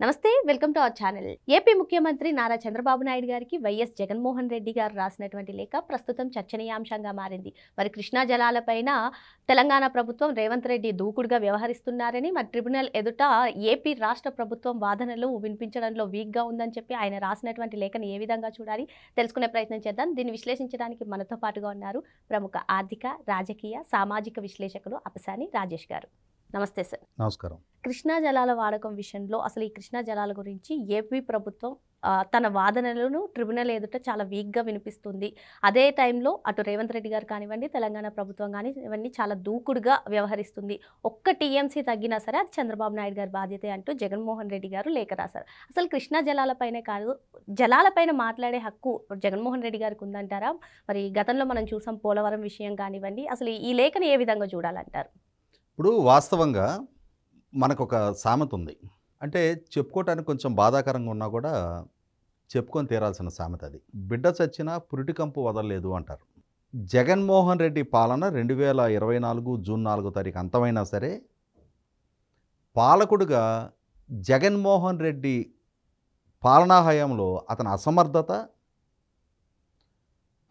నమస్తే, welcome to our channel. AP ముఖ్యమంత్రి నారా చంద్రబాబు నాయుడు గారికి వైఎస్ జగన్మోహన్ రెడ్డి గారు రాసినటువంటి లేఖ ప్రస్తుతం చర్చనీయాంశంగా మారింది. మరి కృష్ణా జలాలపైన తెలంగాణ ప్రభుత్వం రేవంత్ రెడ్డి దూకుడుగా వ్యవహరిస్తున్నారని, మరి ట్రిబ్యునల్ ఎదుట ఏపీ రాష్ట్ర ప్రభుత్వం వాదనలు వినిపించడంలో వీక్గా ఉందని చెప్పి ఆయన రాసినటువంటి లేఖను ఏ విధంగా చూడాలి తెలుసుకునే ప్రయత్నం చేద్దాం. దీన్ని విశ్లేషించడానికి మనతో పాటుగా ఉన్నారు ప్రముఖ ఆర్థిక, రాజకీయ, సామాజిక విశ్లేషకులు అపసాని రాజేష్ గారు. నమస్తే సార్. నమస్కారం. కృష్ణా జలాల వాడకం విషయంలో అసలు ఈ కృష్ణా జలాల గురించి ఏపీ ప్రభుత్వం తన వాదనలను ట్రిబ్యునల్ ఎదుట చాలా వీక్గా వినిపిస్తుంది. అదే టైంలో అటు రేవంత్ రెడ్డి గారు కానివ్వండి, తెలంగాణ ప్రభుత్వం కానివ్వండి చాలా దూకుడుగా వ్యవహరిస్తుంది. ఒక్క టీఎంసీ తగ్గినా సరే అది చంద్రబాబు నాయుడు గారి బాధ్యతే అంటూ జగన్మోహన్ రెడ్డి గారు లేఖ రాశారు. అసలు కృష్ణా జలాలపైనే కాదు, జలాలపైన మాట్లాడే హక్కు జగన్మోహన్ రెడ్డి గారికి ఉందంటారా? మరి గతంలో మనం చూసాం పోలవరం విషయం కానివ్వండి. అసలు ఈ లేఖను ఏ విధంగా చూడాలంటారు? ఇప్పుడు వాస్తవంగా మనకు ఒక సామెత ఉంది. అంటే చెప్పుకోవటానికి కొంచెం బాధాకరంగా ఉన్నా కూడా చెప్పుకొని తీరాల్సిన సామెత అది. బిడ్డ చచ్చినా పురిటికంపు వదలలేదు అంటారు. జగన్మోహన్ రెడ్డి పాలన 2024 జూన్ 4వ తారీఖు అంతమైనా సరే పాలకుడుగా జగన్మోహన్ రెడ్డి పాలనా హయాంలో అతని అసమర్థత,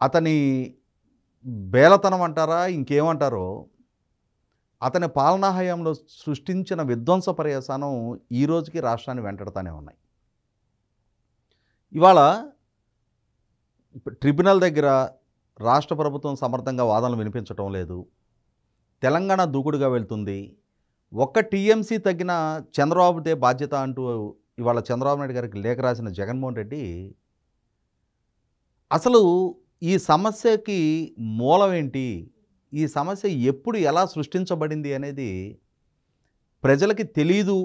అతని బేలతనం అంటారా ఇంకేమంటారో, అతని పాలనా హయాంలో సృష్టించిన విధ్వంస పర్యవసానం ఈ రోజుకి రాష్ట్రాన్ని వెంటాడుతూనే ఉన్నాయి. ఇవాళ ట్రిబ్యునల్ దగ్గర రాష్ట్ర ప్రభుత్వం సమర్థంగా వాదనలు వినిపించడం లేదు. తెలంగాణ దూకుడుగా వెళ్తుంది. ఒక్క టీఎంసీ తగ్గిన చంద్రబాబుదే బాధ్యత అంటూ ఇవాళ చంద్రబాబు నాయుడు గారికి లేఖ రాసిన జగన్మోహన్ రెడ్డి అసలు ఈ సమస్యకి మూలం ఏంటి, ఈ సమస్య ఎప్పుడు ఎలా సృష్టించబడింది అనేది ప్రజలకి తెలీదు.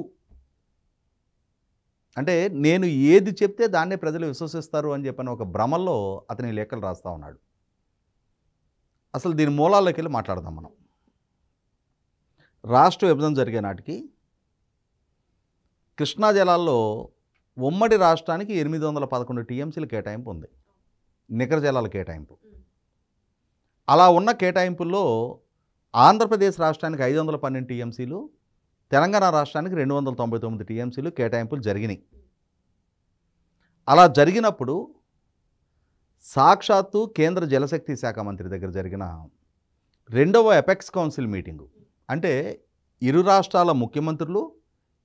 అంటే నేను ఏది చెప్తే దాన్నే ప్రజలు విశ్వసిస్తారు అని చెప్పని ఒక భ్రమల్లో అతని లేఖలు రాస్తూ ఉన్నాడు. అసలు దీని మూలాల్లోకి వెళ్ళి మాట్లాడదాం మనం. రాష్ట్ర విభజన జరిగే నాటికి కృష్ణా జలాల్లో ఉమ్మడి రాష్ట్రానికి 811 టీఎంసీల కేటాయింపు ఉంది, నికర జలాల కేటాయింపు. అలా ఉన్న కేటాయింపుల్లో ఆంధ్రప్రదేశ్ రాష్ట్రానికి 512 టీఎంసీలు, తెలంగాణ రాష్ట్రానికి 299 టీఎంసీలు కేటాయింపులు జరిగినాయి. అలా జరిగినప్పుడు సాక్షాత్తు కేంద్ర జలశక్తి శాఖ మంత్రి దగ్గర జరిగిన 2వ ఎపెక్స్ కౌన్సిల్ మీటింగు, అంటే ఇరు రాష్ట్రాల ముఖ్యమంత్రులు,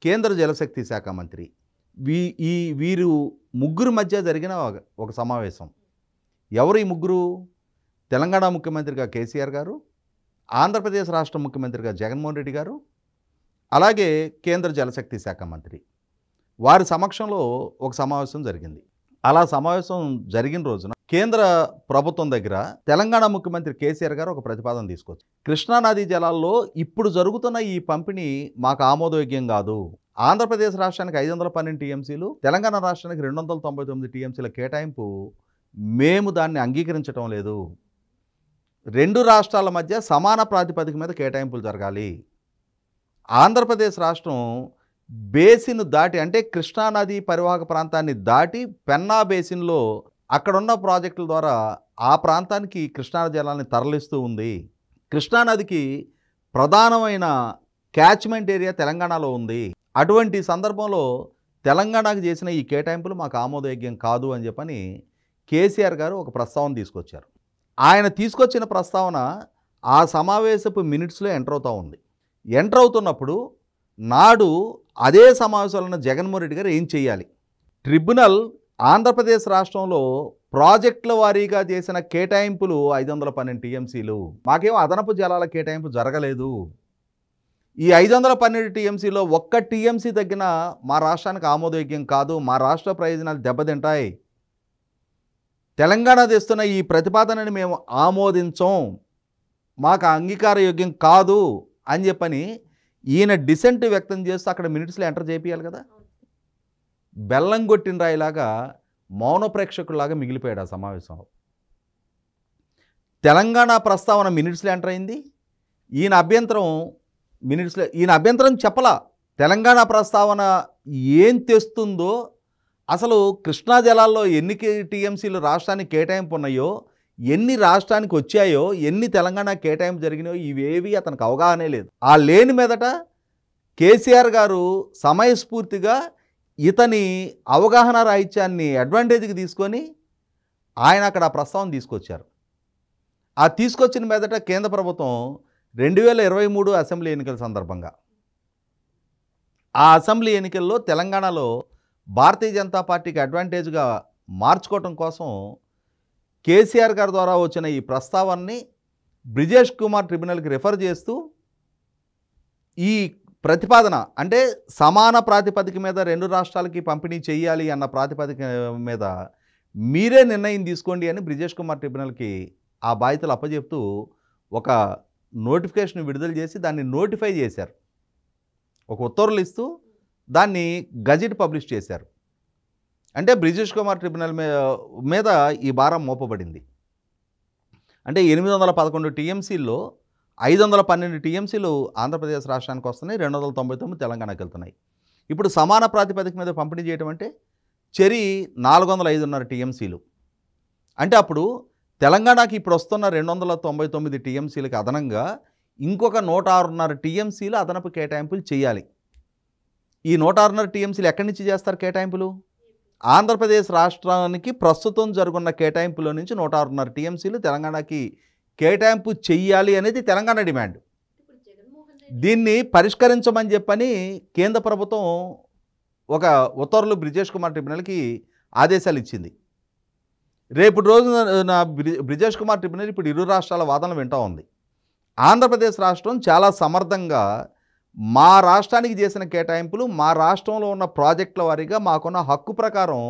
కేంద్ర జలశక్తి శాఖ మంత్రి, వీరు ముగ్గురు మధ్య జరిగిన ఒక సమావేశం. ఎవరు ఈ ముగ్గురు? తెలంగాణ ముఖ్యమంత్రిగా కేసీఆర్ గారు, ఆంధ్రప్రదేశ్ రాష్ట్ర ముఖ్యమంత్రిగా జగన్మోహన్ రెడ్డి గారు, అలాగే కేంద్ర జలశక్తి శాఖ మంత్రి, వారి సమక్షంలో ఒక సమావేశం జరిగింది. అలా సమావేశం జరిగిన రోజున కేంద్ర ప్రభుత్వం దగ్గర తెలంగాణ ముఖ్యమంత్రి కేసీఆర్ గారు ఒక ప్రతిపాదన తీసుకొచ్చారు. కృష్ణానదీ జలాల్లో ఇప్పుడు జరుగుతున్న ఈ పంపిణీ మాకు ఆమోదయోగ్యం కాదు. ఆంధ్రప్రదేశ్ రాష్ట్రానికి 512 టీఎంసీలు, తెలంగాణ రాష్ట్రానికి 299 టీఎంసీల కేటాయింపు మేము దాన్ని అంగీకరించడం లేదు. రెండు రాష్ట్రాల మధ్య సమాన ప్రాతిపదిక మీద కేటాయింపులు జరగాలి. ఆంధ్రప్రదేశ్ రాష్ట్రం బేసిన్ దాటి, అంటే కృష్ణానది పరివాహక ప్రాంతాన్ని దాటి పెన్నా బేసిన్లో అక్కడున్న ప్రాజెక్టుల ద్వారా ఆ ప్రాంతానికి కృష్ణా జలాన్ని తరలిస్తూ ఉంది. కృష్ణానదికి ప్రధానమైన క్యాచ్మెంట్ ఏరియా తెలంగాణలో ఉంది. అటువంటి సందర్భంలో తెలంగాణకు చేసిన ఈ కేటాయింపులు మాకు ఆమోదయోగ్యం కాదు అని చెప్పని కేసీఆర్ గారు ఒక ప్రస్తావన తీసుకొచ్చారు. ఆయన తీసుకొచ్చిన ప్రస్తావన ఆ సమావేశపు మినిట్స్లో ఎంటర్ అవుతూ ఉంది. ఎంటర్ అవుతున్నప్పుడు నాడు అదే సమావేశంలో జగన్మోహన్ రెడ్డి గారు ఏం చేయాలి? ట్రిబ్యునల్ ఆంధ్రప్రదేశ్ రాష్ట్రంలో ప్రాజెక్టుల వారీగా చేసిన కేటాయింపులు 512 టీఎంసీలు, మాకేమో అదనపు జలాల కేటాయింపు జరగలేదు. ఈ 512 టీఎంసీలో ఒక్క టీఎంసీ తగ్గిన మా రాష్ట్రానికి ఆమోదయోగ్యం కాదు, మా రాష్ట్ర ప్రయోజనాలు దెబ్బతింటాయి. తెలంగాణ తెస్తున్న ఈ ప్రతిపాదనని మేము ఆమోదించం, మాకు అంగీకారయోగ్యం కాదు అని చెప్పని ఈయన డిసెంట్ వ్యక్తం చేస్తూ అక్కడ మినిట్స్లో ఎంటర్ చేపియాలి కదా. బెల్లం కొట్టిన రాయిలాగా మౌన ప్రేక్షకుల్లాగా మిగిలిపోయాడు ఆ సమావేశంలో. తెలంగాణ ప్రస్తావన మినిట్స్లో ఎంటర్ అయింది. ఈయన అభ్యంతరం చెప్పలా. తెలంగాణ ప్రస్తావన ఏం తెస్తుందో, అసలు కృష్ణా జలాల్లో ఎన్ని టీఎంసీలు రాష్ట్రానికి కేటాయింపు ఉన్నాయో, ఎన్ని రాష్ట్రానికి వచ్చాయో, ఎన్ని తెలంగాణ కేటాయింపు జరిగినాయో ఇవేవి అతనికి అవగాహనే లేదు. ఆ లేని మీదట కేసీఆర్ గారు సమయస్ఫూర్తిగా ఇతని అవగాహన రాహిత్యాన్ని అడ్వాంటేజ్కి తీసుకొని ఆయన అక్కడ ఆ ప్రస్తావన తీసుకొచ్చారు. ఆ తీసుకొచ్చిన మీదట కేంద్ర ప్రభుత్వం 2023 అసెంబ్లీ ఎన్నికల సందర్భంగా ఆ అసెంబ్లీ ఎన్నికల్లో తెలంగాణలో భారతీయ జనతా పార్టీకి అడ్వాంటేజ్గా మార్చుకోవటం కోసం కేసీఆర్ గారి ద్వారా వచ్చిన ఈ ప్రస్తావనని బ్రిజేష్ కుమార్ ట్రిబ్యునల్కి రిఫర్ చేస్తూ ఈ ప్రతిపాదన అంటే సమాన ప్రాతిపదిక మీద 2 రాష్ట్రాలకి పంపిణీ చేయాలి అన్న ప్రాతిపదిక మీద మీరే నిర్ణయం తీసుకోండి అని బ్రిజేష్ కుమార్ ట్రిబ్యునల్కి ఆ బాధ్యతలు అప్పచెప్తూ ఒక నోటిఫికేషన్ విడుదల చేసి దాన్ని నోటిఫై చేశారు. ఒక ఉత్తర్వులు ఇస్తూ దాన్ని గజెట్ పబ్లిష్ చేశారు. అంటే బ్రిజేష్ కుమార్ ట్రిబ్యునల్ మీద ఈ భారం మోపబడింది. అంటే 811 టీఎంసీల్లో 512 టీఎంసీలు ఆంధ్రప్రదేశ్ రాష్ట్రానికి వస్తున్నాయి, 299 తెలంగాణకి వెళ్తున్నాయి. ఇప్పుడు సమాన ప్రాతిపదిక మీద పంపిణీ చేయడం అంటే చెరి 405.5 టీఎంసీలు. అంటే అప్పుడు తెలంగాణకి ఇప్పుడు వస్తున్న 299 టీఎంసీలకు అదనంగా ఇంకొక 106.5 టీఎంసీలు అదనపు కేటాయింపులు చేయాలి. ఈ 106.5 టీఎంసీలు ఎక్కడి నుంచి చేస్తారు కేటాయింపులు? ఆంధ్రప్రదేశ్ రాష్ట్రానికి ప్రస్తుతం జరుగుతున్న కేటాయింపులో నుంచి 106.5 టీఎంసీలు తెలంగాణకి కేటాయింపు చెయ్యాలి అనేది తెలంగాణ డిమాండ్. దీన్ని పరిష్కరించమని చెప్పని కేంద్ర ప్రభుత్వం ఒక ఉత్తర్వులు బ్రిజేష్ కుమార్ ట్రిబ్యునల్కి ఆదేశాలు ఇచ్చింది. రేపు రోజున బ్రిజేష్ కుమార్ ట్రిబ్యునల్ ఇప్పుడు 2 రాష్ట్రాల వాదనలు వింటూ ఉంది. ఆంధ్రప్రదేశ్ రాష్ట్రం చాలా సమర్థంగా మా రాష్ట్రానికి చేసిన కేటాయింపులు మా రాష్ట్రంలో ఉన్న ప్రాజెక్టుల వారీగా మాకున్న హక్కు ప్రకారం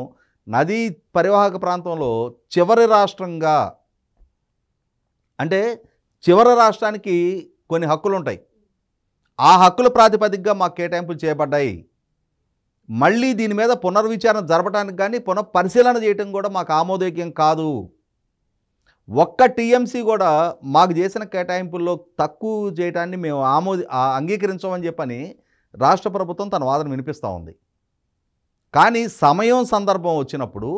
నదీ పరివాహక ప్రాంతంలో చివరి రాష్ట్రంగా, అంటే చివరి రాష్ట్రానికి కొన్ని హక్కులు ఉంటాయి, ఆ హక్కుల ప్రాతిపదికగా మాకు కేటాయింపులు చేయబడ్డాయి. మళ్ళీ దీని మీద పునర్విచారణ జరపడానికి కానీ పునఃపరిశీలన చేయటం కూడా మాకు ఆమోదయోగ్యం కాదు. ఒక్క టీఎంసీ కూడా మాకు చేసిన కేటాయింపుల్లో తక్కువ చేయటాన్ని మేము అంగీకరించమని చెప్పని రాష్ట్ర ప్రభుత్వం తన వాదన వినిపిస్తూ ఉంది. కానీ సమయం సందర్భం వచ్చినప్పుడు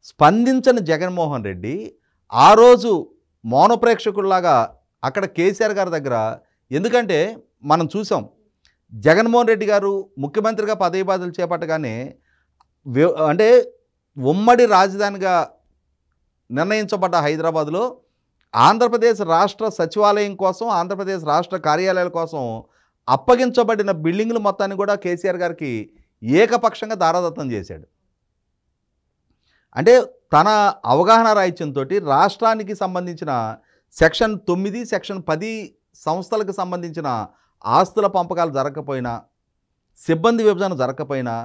స్పందించని జగన్మోహన్ రెడ్డి ఆ రోజు మౌన ప్రేక్షకుల్లాగా అక్కడ కేసీఆర్ గారి దగ్గర, ఎందుకంటే మనం చూసాం జగన్మోహన్ రెడ్డి గారు ముఖ్యమంత్రిగా పదవి బాధ్యతలు చేపట్టగానే అంటే ఉమ్మడి రాజధానిగా నిర్ణయించబడ్డ హైదరాబాద్లో ఆంధ్రప్రదేశ్ రాష్ట్ర సచివాలయం కోసం, ఆంధ్రప్రదేశ్ రాష్ట్ర కార్యాలయాల కోసం అప్పగించబడిన బిల్డింగులు మొత్తాన్ని కూడా కేసీఆర్ గారికి ఏకపక్షంగా దారాదత్తం చేశాడు. అంటే తన అవగాహన రాహిత్యంతో రాష్ట్రానికి సంబంధించిన సెక్షన్ 9, సెక్షన్ 10 సంస్థలకు సంబంధించిన ఆస్తుల పంపకాలు జరగకపోయినా, సిబ్బంది విభజన జరగకపోయినా,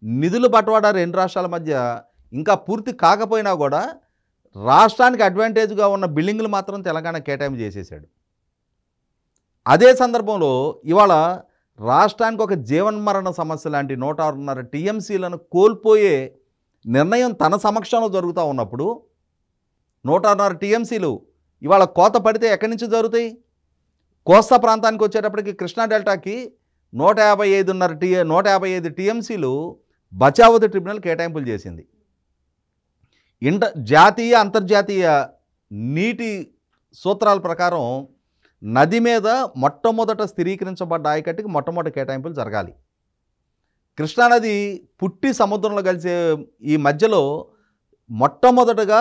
నిధుల బట్వాడా 2 రాష్ట్రాల మధ్య ఇంకా పూర్తి కాకపోయినా కూడా రాష్ట్రానికి అడ్వాంటేజ్గా ఉన్న బిల్డింగులు మాత్రం తెలంగాణ కేటాయింపు చేసేసాడు. అదే సందర్భంలో ఇవాళ రాష్ట్రానికి ఒక జీవన్మరణ సమస్య లాంటి 106.5 టీఎంసీలను కోల్పోయే నిర్ణయం తన సమక్షంలో జరుగుతూ ఉన్నప్పుడు 106.5 టీఎంసీలు ఇవాళ కోత పడితే ఎక్కడి నుంచి జరుగుతాయి? కోస్తా ప్రాంతానికి వచ్చేటప్పటికి కృష్ణా డెల్టాకి 155 టీఎంసీలు బచావత్ ట్రిబ్యునల్ కేటాయింపులు చేసింది. జాతీయ అంతర్జాతీయ నీటి సూత్రాల ప్రకారం నది మీద మొట్టమొదట స్థిరీకరించబడ్డ ఆయకట్టుకి మొట్టమొదటి కేటాయింపులు జరగాలి. కృష్ణానది పుట్టి సముద్రంలో కలిసే ఈ మధ్యలో మొట్టమొదటగా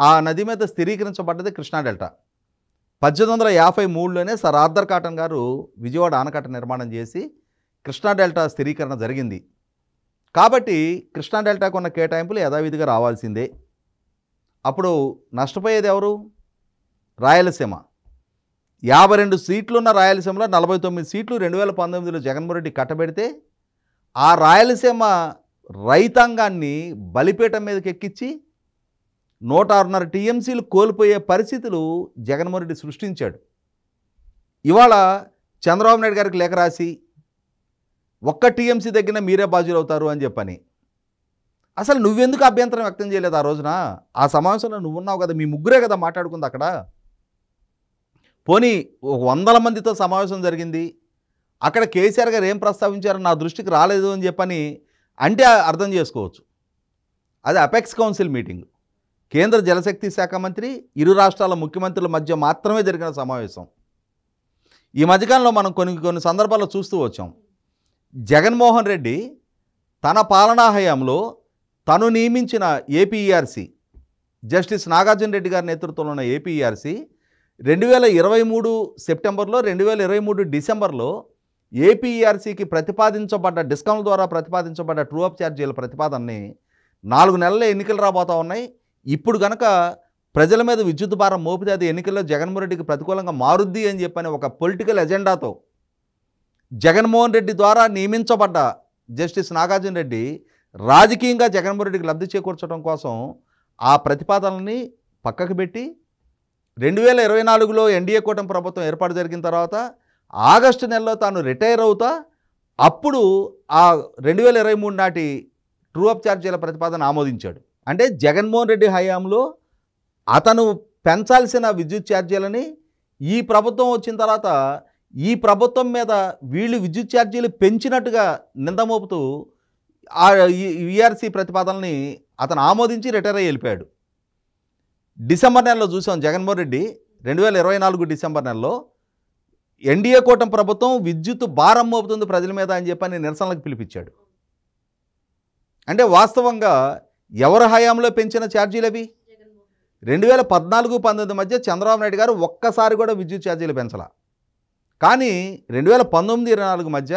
ఆ నది మీద స్థిరీకరించబడ్డది కృష్ణా డెల్టా. 1853లోనే సర్ ఆర్థర్ కాటన్ గారు విజయవాడ ఆనకట్ట నిర్మాణం చేసి కృష్ణా డెల్టా స్థిరీకరణ జరిగింది. కాబట్టి కృష్ణా డెల్టాకు ఉన్న కేటాయింపులు యథావిధిగా రావాల్సిందే. అప్పుడు నష్టపోయేది ఎవరు? రాయలసీమ. 52 సీట్లున్న రాయలసీమలో 49 సీట్లు 2019లో జగన్మోహన్ రెడ్డి కట్టబెడితే ఆ రాయలసీమ రైతాంగాన్ని బలిపీఠం మీదకి ఎక్కించి 106.5 టీఎంసీలు కోల్పోయే పరిస్థితులు జగన్మోహన్ రెడ్డి సృష్టించాడు. ఇవాళ చంద్రబాబు నాయుడు గారికి లేఖ రాసి ఒక్క టీఎంసీ దగ్గర మీరే బాధ్యులు అవుతారు అని చెప్పని, అసలు నువ్వెందుకు అభ్యంతరం వ్యక్తం చేయలేదు? ఆ రోజున ఆ సమావేశంలో నువ్వు ఉన్నావు కదా, మీ ముగ్గురే కదా మాట్లాడుకుంది అక్కడ. పోనీ 100 మందితో సమావేశం జరిగింది, అక్కడ కేసీఆర్ గారు ఏం ప్రస్తావించారో నా దృష్టికి రాలేదు అని చెప్పని అంటే అర్థం చేసుకోవచ్చు. అది అపెక్స్ కౌన్సిల్ మీటింగ్, కేంద్ర జలశక్తి శాఖ మంత్రి, 2 రాష్ట్రాల ముఖ్యమంత్రుల మధ్య మాత్రమే జరిగిన సమావేశం. ఈ మధ్యకాలంలో మనం కొన్ని సందర్భాల్లో చూస్తూ వచ్చాం. జగన్మోహన్ రెడ్డి తన పాలనా హయాంలో తను నియమించిన ఏపీఈఆర్సీ జస్టిస్ నాగార్జున రెడ్డి గారి నేతృత్వంలో ఉన్న ఏపీఈఆర్సీ 2023 సెప్టెంబర్లో 2023 డిసెంబర్లో ఏపీఈఆర్సీకి ప్రతిపాదించబడ్డ డిస్కౌంట్ ద్వారా ప్రతిపాదించబడ్డ ట్రూ అప్ ఛార్జీల ప్రతిపాదనని 4 నెలల ఎన్నికలు రాబోతూ ఉన్నాయి. ఇప్పుడు కనుక ప్రజల మీద విద్యుత్ భారం మోపితే అది ఎన్నికల్లో జగన్మోహన్ రెడ్డికి ప్రతికూలంగా మారుద్ది అని చెప్పని ఒక పొలిటికల్ ఎజెండాతో జగన్మోహన్ రెడ్డి ద్వారా నియమించబడ్డ జస్టిస్ నాగార్జున రెడ్డి రాజకీయంగా జగన్మోహన్ రెడ్డికి లబ్ధి చేకూర్చడం కోసం ఆ ప్రతిపాదనని పక్కకు పెట్టి 2024లో ఎన్డీఏ కూటమి ప్రభుత్వం ఏర్పాటు జరిగిన తర్వాత ఆగస్టు నెలలో తాను రిటైర్ అవుతా అప్పుడు ఆ 2023 నాటి ట్రూ అప్ ఛార్జీల ప్రతిపాదన ఆమోదించాడు. అంటే జగన్మోహన్ రెడ్డి హయాంలో అతను పెంచాల్సిన విద్యుత్ ఛార్జీలని ఈ ప్రభుత్వం వచ్చిన తర్వాత ఈ ప్రభుత్వం మీద వీళ్ళు విద్యుత్ ఛార్జీలు పెంచినట్టుగా నింద మోపుతూ ఆ ఈఆర్సీ ప్రతిపాదనని అతను ఆమోదించి రిటైర్ అయ్యి వెళ్ళిపోయాడు. డిసెంబర్ నెలలో చూసాం జగన్మోహన్ రెడ్డి 2024 డిసెంబర్ నెలలో ఎన్డీఏ కూటమి ప్రభుత్వం విద్యుత్ భారం మోపుతుంది ప్రజల మీద అని చెప్పని నిరసనలకు పిలిపించాడు. అంటే వాస్తవంగా ఎవరి హయాంలో పెంచిన ఛార్జీలు అవి? 2014-19 మధ్య చంద్రబాబు నాయుడు గారు ఒక్కసారి కూడా విద్యుత్ ఛార్జీలు పెంచలా. కానీ 2019-24 మధ్య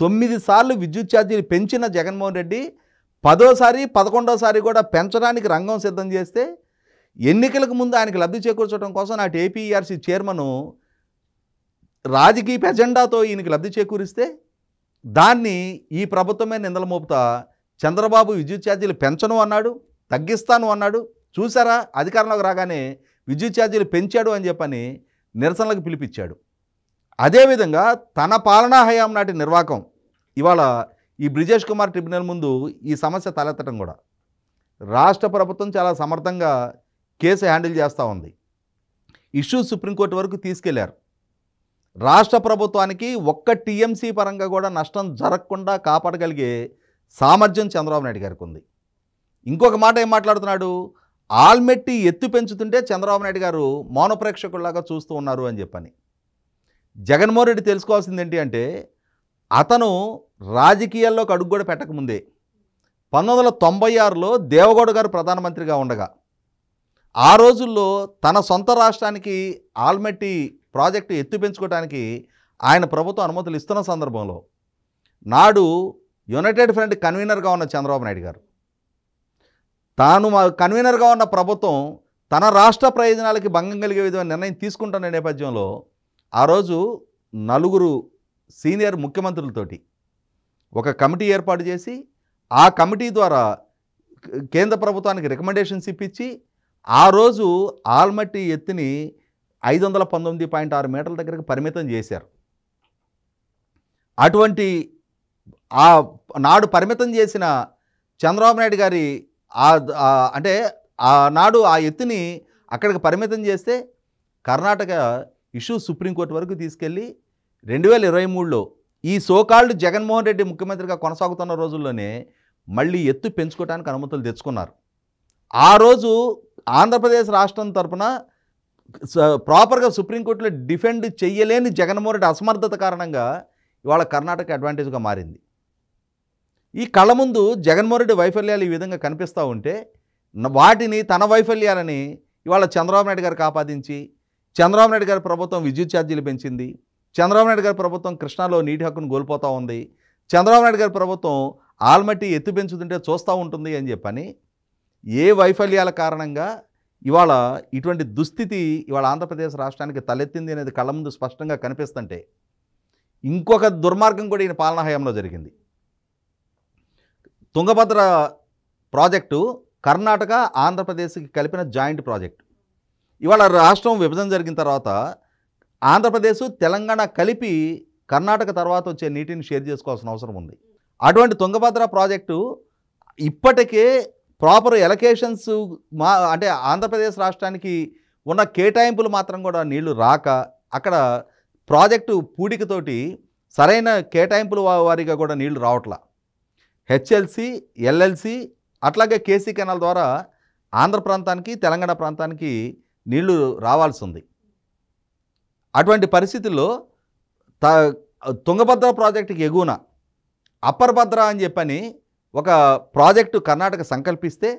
9 సార్లు విద్యుత్ ఛార్జీలు పెంచిన జగన్మోహన్ రెడ్డి 10వ సారి 11వ సారి కూడా పెంచడానికి రంగం సిద్ధం చేస్తే ఎన్నికలకు ముందు ఆయనకు లబ్ధి చేకూర్చడం కోసం నాటి ఏపీఈఆర్సీ చైర్మన్ రాజకీయ ఎజెండాతో ఈయనకి లబ్ధి చేకూరిస్తే దాన్ని ఈ ప్రభుత్వమే నిందలు మోపుతా చంద్రబాబు విద్యుత్ ఛార్జీలు పెంచను అన్నాడు, తగ్గిస్తాను అన్నాడు. చూసారా అధికారంలోకి రాగానే విద్యుత్ ఛార్జీలు పెంచాడు అని చెప్పని నిరసనలకు పిలిపించాడు. అదేవిధంగా తన పాలనా హయాం నాటి నిర్వాకం ఇవాళ ఈ బ్రిజేష్ కుమార్ ట్రిబ్యునల్ ముందు ఈ సమస్య తలెత్తడం కూడా రాష్ట్ర ప్రభుత్వం చాలా సమర్థంగా కేసు హ్యాండిల్ చేస్తూ ఉంది. ఇష్యూ సుప్రీంకోర్టు వరకు తీసుకెళ్లారు. రాష్ట్ర ప్రభుత్వానికి ఒక్క టీఎంసీ పరంగా కూడా నష్టం జరగకుండా కాపాడగలిగే సామర్థ్యం చంద్రబాబు నాయుడు గారికి ఉంది. ఇంకొక మాట ఏం మాట్లాడుతున్నాడు? ఆల్మెట్టి ఎత్తు పెంచుతుంటే చంద్రబాబు నాయుడు గారు మౌన ప్రేక్షకుల్లాగా చూస్తూ ఉన్నారు అని చెప్పని. జగన్మోహన్ రెడ్డి తెలుసుకోవాల్సింది ఏంటి అంటే అతను రాజకీయాల్లోకి అడుగు కూడా పెట్టకముందే 1996లో దేవగౌడ గారు ప్రధానమంత్రిగా ఉండగా ఆ రోజుల్లో తన సొంత రాష్ట్రానికి ఆల్మెట్టి ప్రాజెక్టు ఎత్తు పెంచుకోవడానికి ఆయన ప్రభుత్వం అనుమతులు ఇస్తున్న సందర్భంలో నాడు యునైటెడ్ ఫ్రంట్ కన్వీనర్గా ఉన్న చంద్రబాబు నాయుడు గారు తాను కన్వీనర్గా ఉన్న ప్రభుత్వం తన రాష్ట్ర ప్రయోజనాలకి భంగం కలిగే విధమైన నిర్ణయం తీసుకుంటున్న నేపథ్యంలో ఆ రోజు 4 సీనియర్ ముఖ్యమంత్రులతోటి ఒక కమిటీ ఏర్పాటు చేసి ఆ కమిటీ ద్వారా కేంద్ర ప్రభుత్వానికి రికమెండేషన్స్ ఇప్పించి ఆ రోజు ఆల్మట్టి ఎత్తుని 519.6 మీటర్ల దగ్గరకు పరిమితం చేశారు. అటువంటి ఆ నాడు పరిమితం చేసిన చంద్రబాబు నాయుడు గారి అంటే ఆనాడు ఆ ఎత్తుని అక్కడికి పరిమితం చేస్తే కర్ణాటక ఇష్యూ సుప్రీంకోర్టు వరకు తీసుకెళ్ళి 2023లో ఈ సోకాల్డ్ జగన్మోహన్ రెడ్డి ముఖ్యమంత్రిగా కొనసాగుతున్న రోజుల్లోనే మళ్ళీ ఎత్తు పెంచుకోవడానికి అనుమతులు తెచ్చుకున్నారు. ఆ రోజు ఆంధ్రప్రదేశ్ రాష్ట్రం తరపున ప్రాపర్గా సుప్రీంకోర్టులో డిఫెండ్ చెయ్యలేని జగన్మోహన్ రెడ్డి అసమర్థత కారణంగా ఇవాళ కర్ణాటక అడ్వాంటేజ్గా మారింది. ఈ కళ్ళ ముందు జగన్మోహన్ రెడ్డి వైఫల్యాలు ఈ విధంగా కనిపిస్తూ ఉంటే వాటిని తన వైఫల్యాలని ఇవాళ చంద్రబాబు నాయుడు గారికి ఆపాదించి చంద్రబాబు నాయుడు గారి ప్రభుత్వం విద్యుత్ ఛార్జీలు పెంచింది, చంద్రబాబు నాయుడు గారి ప్రభుత్వం కృష్ణాలో నీటి హక్కును కోల్పోతూ ఉంది, చంద్రబాబు నాయుడు గారి ప్రభుత్వం ఆల్మట్టి ఎత్తు పెంచుతుంటే చూస్తూ ఉంటుంది అని చెప్పని ఏ వైఫల్యాల కారణంగా ఇవాళ ఇటువంటి దుస్థితి ఇవాళ ఆంధ్రప్రదేశ్ రాష్ట్రానికి తలెత్తింది అనేది కళ్ళ ముందు స్పష్టంగా కనిపిస్తుంటే ఇంకొక దుర్మార్గం కూడా ఈయన పాలనా హయాంలో జరిగింది. తుంగభద్ర ప్రాజెక్టు కర్ణాటక ఆంధ్రప్రదేశ్కి కలిపిన జాయింట్ ప్రాజెక్టు. ఇవాళ రాష్ట్రం విభజన జరిగిన తర్వాత ఆంధ్రప్రదేశ్ తెలంగాణ కలిపి కర్ణాటక తర్వాత వచ్చే నీటిని షేర్ చేసుకోవాల్సిన అవసరం ఉంది. అటువంటి తుంగభద్ర ప్రాజెక్టు ఇప్పటికే ప్రాపర్ ఎలకేషన్స్ అంటే ఆంధ్రప్రదేశ్ రాష్ట్రానికి ఉన్న కేటాయింపులు మాత్రం కూడా నీళ్లు రాక అక్కడ ప్రాజెక్టు పూడికతోటి సరైన కేటాయింపుల వారీగా కూడా నీళ్లు రావట్లా. హెచ్ఎల్సి, ఎల్ఎల్సి అట్లాగే కేసీ కెనాల్ ద్వారా ఆంధ్ర ప్రాంతానికి తెలంగాణ ప్రాంతానికి నీళ్లు రావాల్సి ఉంది. అటువంటి పరిస్థితుల్లో తుంగభద్ర ప్రాజెక్టుకి ఎగువన అప్పర్ భద్ర అని చెప్పని ఒక ప్రాజెక్టు కర్ణాటక సంకల్పిస్తే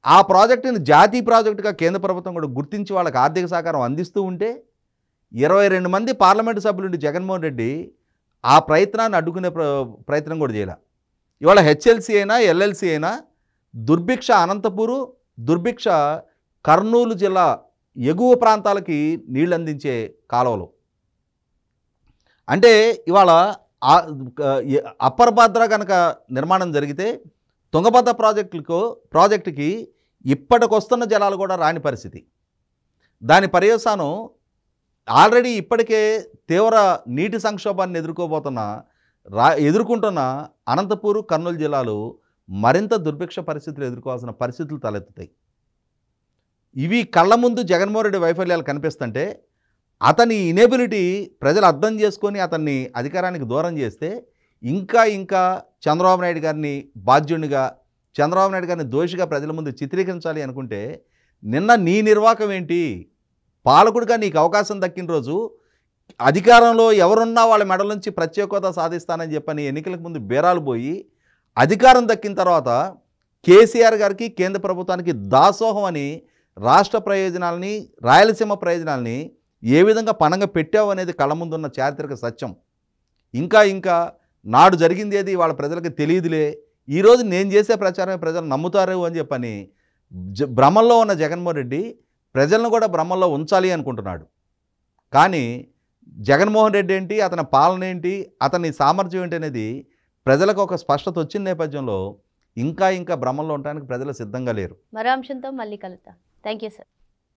ఆ ప్రాజెక్టుని జాతీయ ప్రాజెక్టుగా కేంద్ర ప్రభుత్వం కూడా గుర్తించి వాళ్ళకి ఆర్థిక సహకారం అందిస్తూ ఉంటే 22 మంది పార్లమెంటు సభ్యులుండి జగన్మోహన్ రెడ్డి ఆ ప్రయత్నాన్ని అడ్డుకునే ప్రయత్నం కూడా చేయాల. ఇవాళ హెచ్ఎల్సి అయినా ఎల్ఎల్సి అయినా దుర్భిక్ష అనంతపూరు, దుర్భిక్ష కర్నూలు జిల్లా ఎగువ ప్రాంతాలకి నీళ్ళు అందించే కాలువలు. అంటే ఇవాళ అప్పర్ భద్ర కనుక నిర్మాణం జరిగితే తుంగభద్ర ప్రాజెక్టుకి ఇప్పటికొస్తున్న జలాలు కూడా రాని పరిస్థితి. దాని పర్యవసానం ఆల్రెడీ ఇప్పటికే తీవ్ర నీటి సంక్షోభాన్ని ఎదుర్కొంటున్న అనంతపూరు, కర్నూలు జిల్లాలు మరింత దుర్భిక్ష పరిస్థితులు ఎదుర్కోవాల్సిన పరిస్థితులు తలెత్తుతాయి. ఇవి కళ్ళ ముందు జగన్మోహన్ రెడ్డి వైఫల్యాలు కనిపిస్తుంటే అతని ఇనేబిలిటీ ప్రజలు అర్థం చేసుకొని అతన్ని అధికారానికి దూరం చేస్తే ఇంకా చంద్రబాబు నాయుడు గారిని బాధ్యునిగా, చంద్రబాబు నాయుడు గారిని దోషిగా ప్రజల ముందు చిత్రీకరించాలి అనుకుంటే నిన్న నీ నిర్వాకం ఏంటి? పాలకుడిగా నీకు అవకాశం దక్కిన రోజు అధికారంలో ఎవరున్నా వాళ్ళ మెడల నుంచి ప్రత్యేక హోదా సాధిస్తానని చెప్పని ఎన్నికలకు ముందు బేరాలు పోయి అధికారం దక్కిన తర్వాత కేసీఆర్ గారికి, కేంద్ర ప్రభుత్వానికి దాసోహం అని రాష్ట్ర ప్రయోజనాలని, రాయలసీమ ప్రయోజనాలని ఏ విధంగా పణంగా పెట్టావు అనేది కళ్ళ ముందున్న చారిత్రక సత్యం. ఇంకా నాడు జరిగింది ఏది వాళ్ళ ప్రజలకు తెలియదులే, ఈరోజు నేను చేసే ప్రచారమే ప్రజలు నమ్ముతారు అని చెప్పని భ్రమంలో ఉన్న జగన్మోహన్ రెడ్డి ప్రజలను కూడా భ్రమంలో ఉంచాలి అనుకుంటున్నాడు. కానీ జగన్మోహన్ రెడ్డి ఏంటి, అతని పాలన ఏంటి, అతని సామర్థ్యం ఏంటి అనేది ప్రజలకు ఒక స్పష్టత వచ్చిన నేపథ్యంలో ఇంకా భ్రమంలో ఉండడానికి ప్రజలు సిద్ధంగా లేరు. మరో అంశంతో మళ్ళీ కలుద్దాం. Thank you sir.